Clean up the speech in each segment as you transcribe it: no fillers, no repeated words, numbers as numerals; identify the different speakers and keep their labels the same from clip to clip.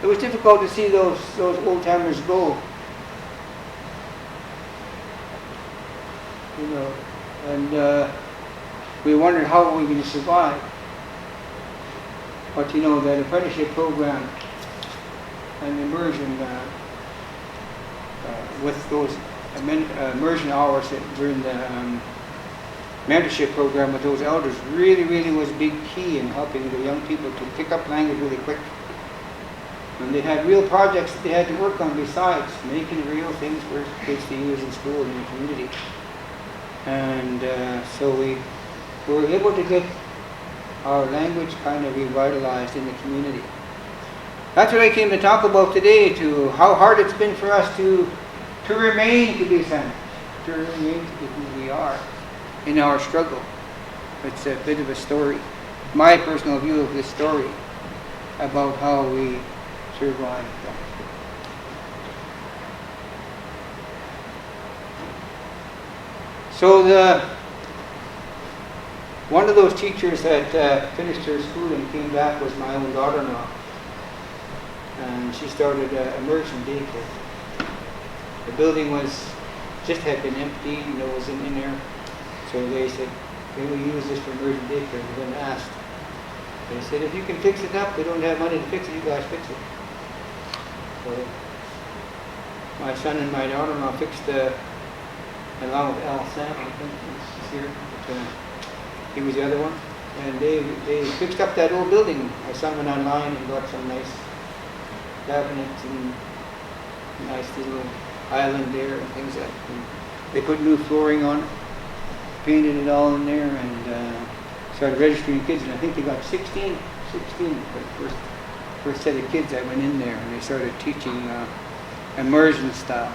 Speaker 1: it was difficult to see those old timers go. You know, and we wondered how we were going to survive. But you know, that apprenticeship program and immersion with those immersion hours during the mentorship program with those elders really was a big key in helping the young people to pick up language really quick. And they had real projects that they had to work on besides making real things for kids to use in school and in the community. And so we were able to get our language kind of revitalized in the community. That's what I came to talk about today, to how hard it's been for us to remain to be Sandwich, to remain to be who we are in our struggle. It's a bit of a story, my personal view of this story, about how we survived. So one of those teachers that finished her schooling came back was my own daughter-in-law, and she started immersion daycare. The building had been empty, no was in there, so they said, "Can we use this for immersion daycare?" We then asked. They said, "If you can fix it up, we don't have money to fix it. You guys fix it." So my son and my daughter-in-law fixed along with Al Sam, I think he's here. But, he was the other one, and they fixed up that old building. My son went online and got some nice cabinets and nice little island there and things like that. And they put new flooring on it, painted it all in there, and started registering kids. And I think they got 16 for the first set of kids that went in there, and they started teaching immersion style.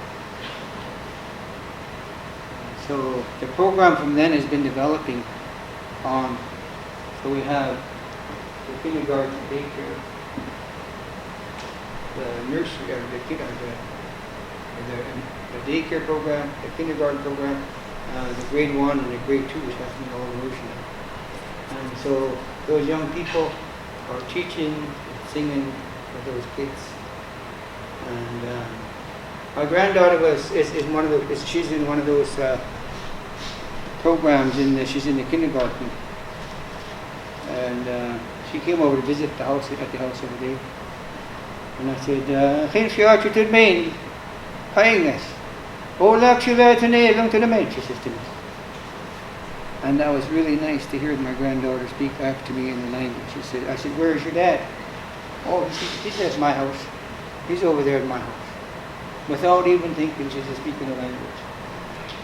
Speaker 1: So the program from then has been developing on. So we have the kindergarten, daycare, the nursery, the daycare program, the kindergarten program, the grade 1 and the grade 2, which has been all immersion. And so those young people are teaching and singing for those kids. And my granddaughter she's in one of those programs she's in the kindergarten, and she came over to visit the house over there, and I said, "Geen sjaartje tot meen, English. Oh, look, she let today, long to the maid," she says to me. And that was really nice to hear my granddaughter speak back to me in the language. I said, "Where is your dad?" "Oh, he says my house. He's over there at my house." Without even thinking, she's speaking the language.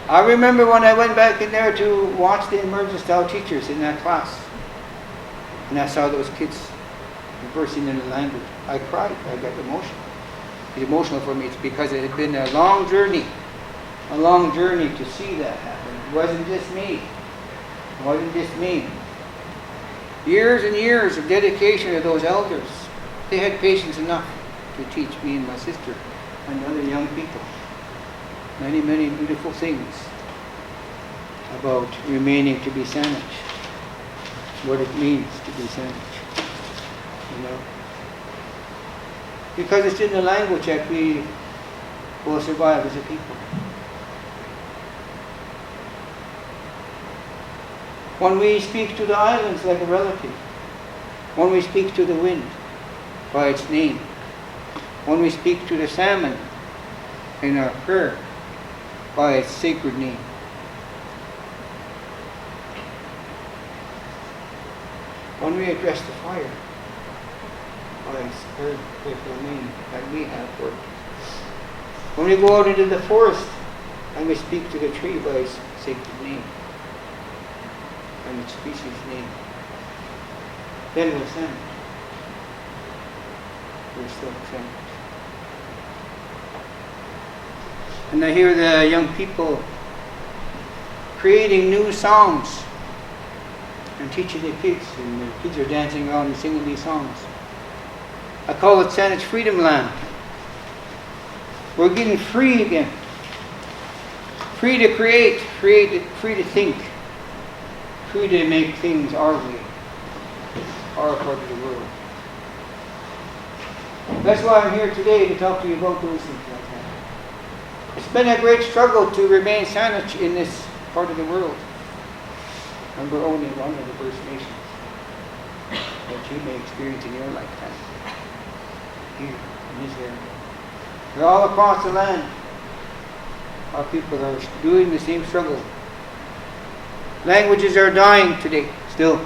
Speaker 1: I remember when I went back in there to watch the immersion style teachers in that class, and I saw those kids conversing in the language. I cried. I got emotional. It's emotional for me. It's because it had been a long journey to see that happen. It wasn't just me. Years and years of dedication of those elders. They had patience enough to teach me and my sister and other young people many, many beautiful things about remaining to be Sandwich, what it means to be Sandwich, you know. Because it's in the language that we will survive as a people. When we speak to the islands like a relative, when we speak to the wind by its name, when we speak to the salmon in our prayer by its sacred name. When we address the fire by its spiritual name that we have for it. When we go out into the forest and we speak to the tree by its sacred name and its species name, then we're Sandwich. We're still Sandwich. And I hear the young people creating new songs and teaching the kids, and the kids are dancing around and singing these songs. I call it Sandwich Freedom Land. We're getting free again. Free to create, free to think, free to make things our way, our part of the world. That's why I'm here today, to talk to you about those things like that. It's been a great struggle to remain Saanich in this part of the world. And we're only one of the First Nations that you may experience in your lifetime. Here, in this area. We're all across the land. Our people are doing the same struggle. Languages are dying today, still.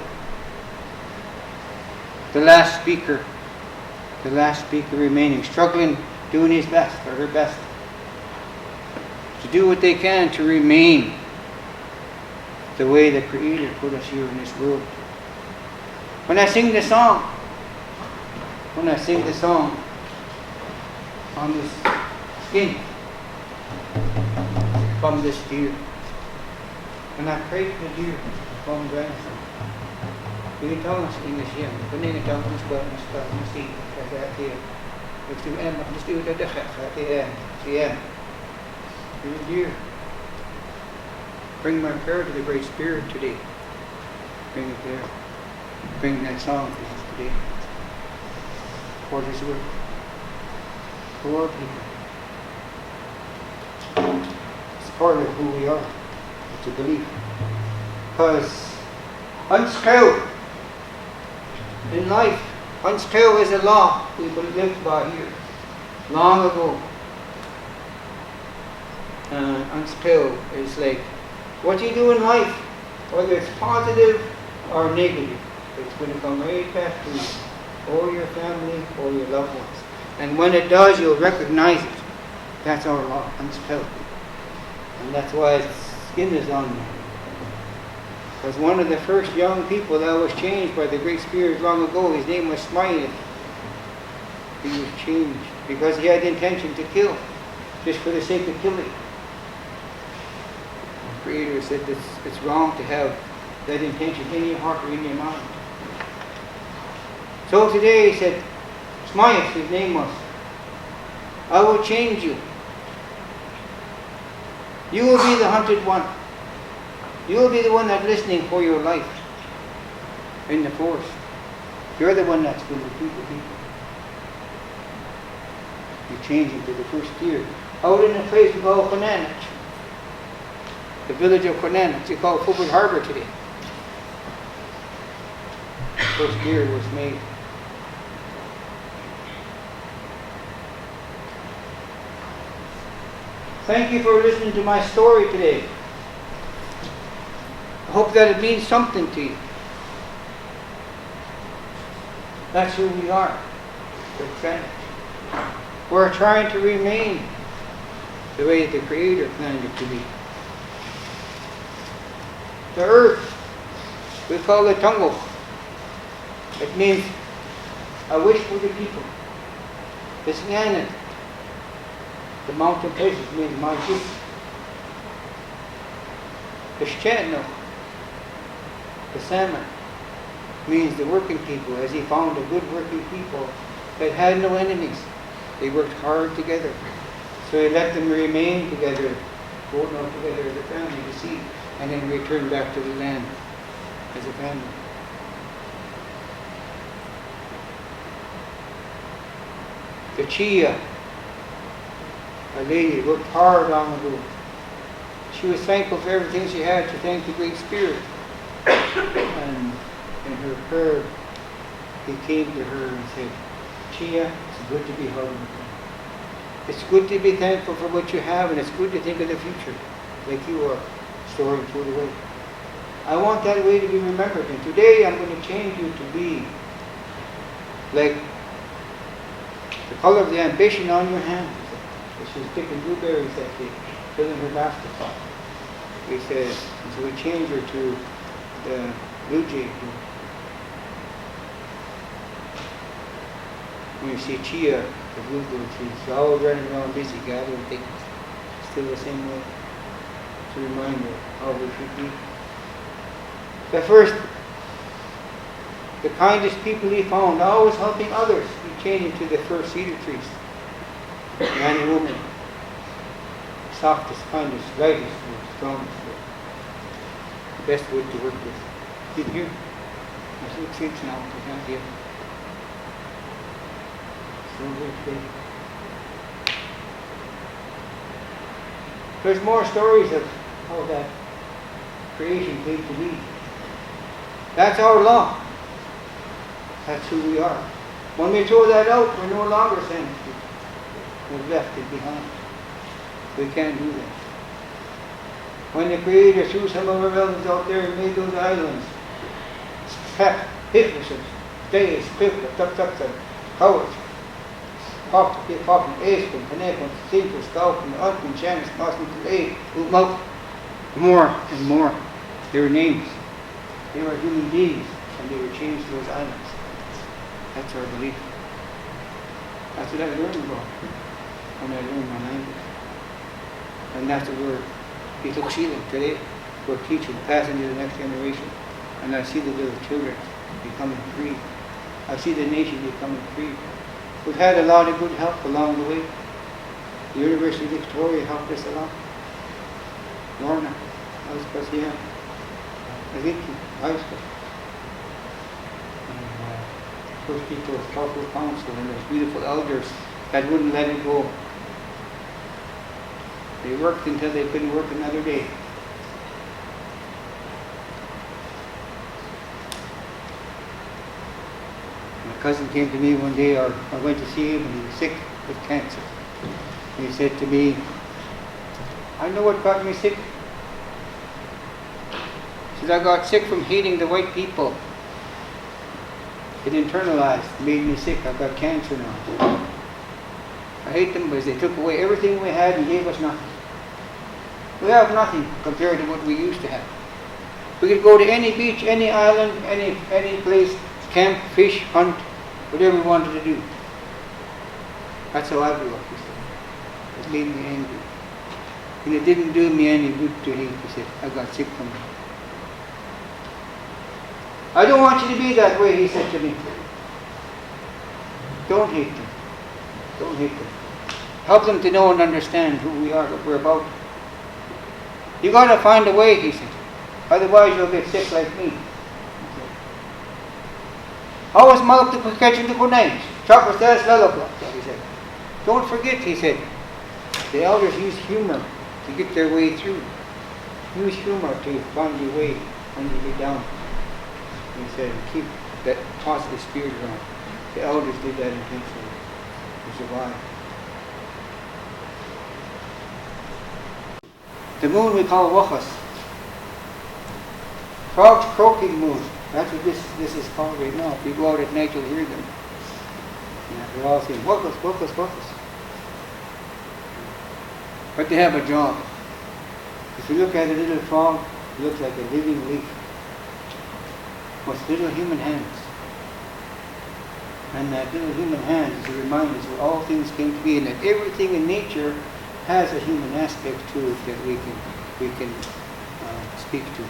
Speaker 1: The last speaker remaining, struggling, doing his best, or her best, to do what they can to remain the way the Creator put us here in this world. When I sing the song on this skin from this deer, when I pray to the deer from grandson, we tahu sa English yan. Kung hindi tahu mas buat mas tahu mesti kata dia. Mesti mesti udah dah kata dia. Sian. Dear, bring my prayer to the Great Spirit today. Bring it there. Bring that song to us today. For His work. For our people. It's part of who we are. To believe. Because unskilled in life, unskilled is a law we lived by here long ago. Unskilled is like what you do in life, whether it's positive or negative, it's going to come right back to you or your family or your loved ones. And when it does, you'll recognize it. That's our law, unskilled. And that's why skin is on me. Because one of the first young people that was changed by the Great Spirit long ago, his name was Smiley. He was changed because he had the intention to kill, just for the sake of killing. The Creator said it's wrong to have that intention in your heart or in your mind. So today he said, Smiley, his name was, I will change you. You will be the hunted one. You will be the one that's listening for your life in the forest. You're the one that's going to feed the people. You're changing to the first deer. Out in a place we call Conanich. The village of Conanich. It's called Fulford Harbor today. The first deer was made. Thank you for listening to my story today. I hope that it means something to you. That's who we are. We're Saanich. We're trying to remain the way the Creator planned it to be. The earth, we call it Tungo. It means a wish for the people. The Singanan, the mountain places, means my people. The Shetno, the salmon, means the working people, as he found a good working people that had no enemies. They worked hard together. So he let them remain together, going out together as a family to see, and then return back to the land as a family. The Chia, a lady, worked hard long ago. She was thankful for everything she had to thank the Great Spirit. And in her prayer, he came to her and said, Chia, it's good to be home. It's good to be thankful for what you have, and it's good to think of the future, like you are storing food away. I want that way to be remembered, and today I'm going to change you to be like the color of the ambition on your hand. She was picking blueberries that day, filling her basket. He said, and so we changed her to the blue jay. When you see Chia, the bluebird, she's always running around busy, gathering things. Still the same way. To remind you how we should be. The first, the kindest people he found, always helping others. He changed into the first cedar trees. Man and woman. Softest, kindest, lightest, strongest. The best wood to work with. Did you? I see trees now, but not yet. Still here today. There's more stories of how that creation came to be. That's our law. That's who we are. When we throw that out, we're no longer sensitive. We've left it behind. We can't do that. When the Creator threw some of our relatives out there and made those islands, Hitler's, Days, Clifford, Tuck, Howard, Hoffman, Aiskin, Panekon, Sinker, Scout, Unkin, Janice, Mosman, Today, Utmout, more and more. They were names. They were human beings, and they were changed to those islands. That's our belief. That's what I learned about when I learned my language. And that's what we're teaching today. We're teaching, passing to the next generation. And I see the little children becoming free. I see the nation becoming free. We've had a lot of good help along the way. The University of Victoria helped us a lot. Lorna, Auspasia, Aviki, Auspa. First people of Cultural Council and those beautiful elders that wouldn't let it go. They worked until they couldn't work another day. My cousin came to me one day, or I went to see him, and he was sick with cancer. And he said to me, I know what got me sick. He said, I got sick from hating the white people. It internalized, made me sick. I've got cancer now. I hate them because they took away everything we had and gave us nothing. We have nothing compared to what we used to have. We could go to any beach, any island, any place, camp, fish, hunt, whatever we wanted to do. That's how I grew up, he said. It made me angry. And it didn't do me any good to hate, he said. I got sick from it. I don't want you to be that way, he said to me. Don't hate them. Don't hate them. Help them to know and understand who we are, what we're about. You got to find a way, he said. Otherwise you'll get sick like me. How is Malak to catching the good names? Chocolate says he said. Don't forget, he said. The elders use humor to get their way through. Use humor to find your way when you get down. He said, keep that positive spirit around. The elders did that intentionally to survive. The moon we call Wachas. Frogs croaking moon. That's what this is called right now. If you go out at night, you'll hear them. Yeah, they're all saying, Wachas, Wachas, Wachas. But they have a job. If you look at a little frog, it looks like a living leaf with little human hands. And that little human hand is to remind us that all things came to be, and that everything in nature has a human aspect to it that we can speak to,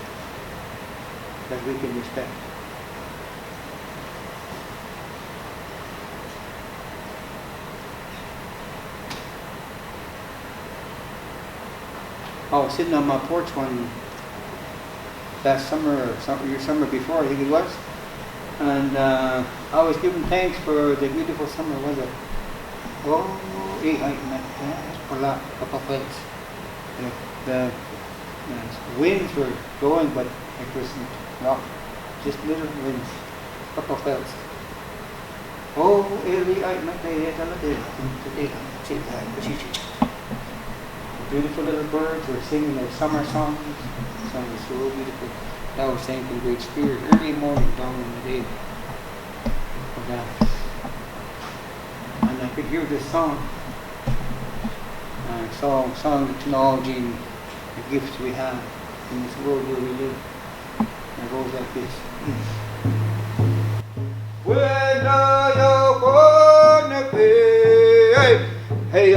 Speaker 1: that we can respect. I was sitting on my porch one last summer, or summer before, I think it was, and I was giving thanks for the beautiful summer weather. The winds were blowing, but it was not just little winds, couple of fells. Beautiful little birds were singing their summer songs. The song was so beautiful. That was thanking Great Spirit early morning, down in the day. And I could hear this song. Song the technology and the gifts we have in this world where we live. And it goes like this. When I wanna be, hey,